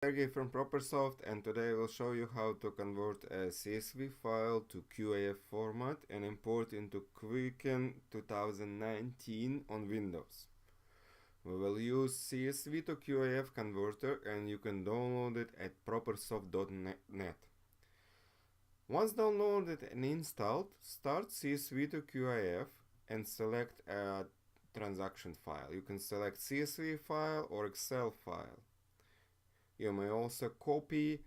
Sergey from ProperSoft, and today I will show you how to convert a CSV file to QIF format and import into Quicken 2019 on Windows. We will use CSV2QIF converter, and you can download it at propersoft.net. Once downloaded and installed, start CSV2QIF and select a transaction file. You can select CSV file or Excel file. You may also copy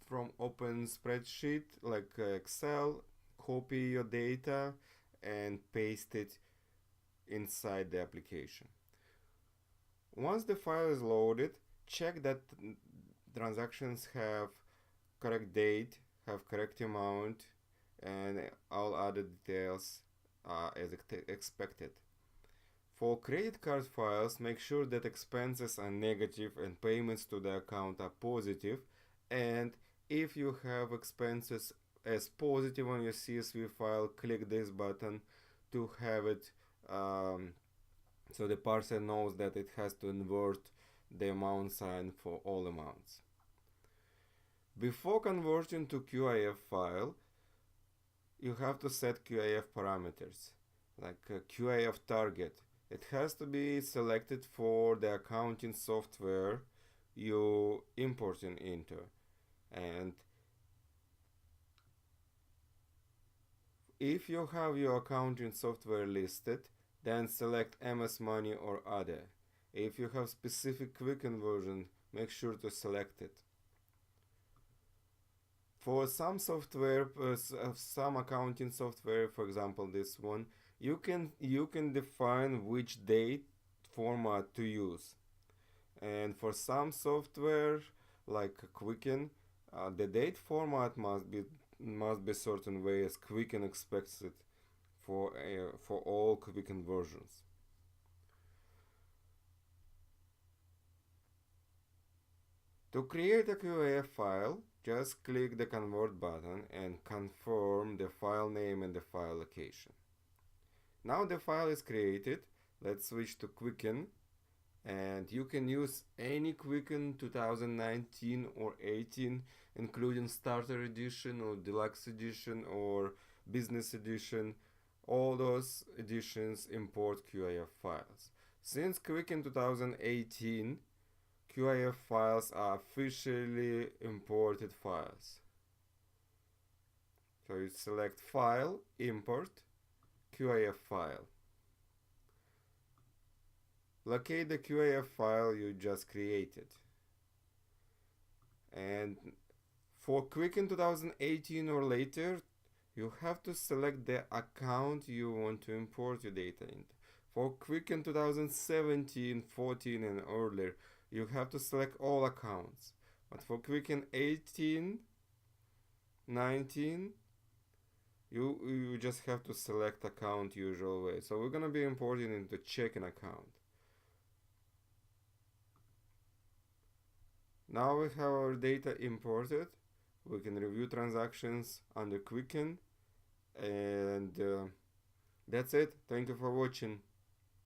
from open spreadsheet like Excel, copy your data and paste it inside the application. Once the file is loaded, check that transactions have correct date, have correct amount, and all other details as expected. For credit card files, make sure that expenses are negative and payments to the account are positive, and if you have expenses as positive on your CSV file, click this button to have it so the parser knows that it has to invert the amount sign for all amounts. Before converting to QIF file, you have to set QIF parameters like QIF Target. It has to be selected for the accounting software you importing into, and if you have your accounting software listed, then select MS Money or Other. If you have specific Quicken version, make sure to select it. For some software, some accounting software, for example this one, you can define which date format to use, and for some software like Quicken, the date format must be certain way as Quicken expects it for all Quicken versions. To create a QIF file, just click the convert button and confirm the file name and the file location. Now the file is created. Let's switch to Quicken, and you can use any Quicken 2019 or 18, including Starter Edition or Deluxe Edition or Business Edition. All those editions import QIF files. Since Quicken 2018, QIF files are officially imported files. So you select File, Import, QIF file. Locate the QIF file you just created. And for Quicken 2018 or later, you have to select the account you want to import your data into. For Quicken 2017, 14 and earlier, you have to select all accounts. But for Quicken 18, 19, you just have to select account usual way. So we're gonna be importing into checking account. Now we have our data imported. We can review transactions under Quicken, and that's it. Thank you for watching.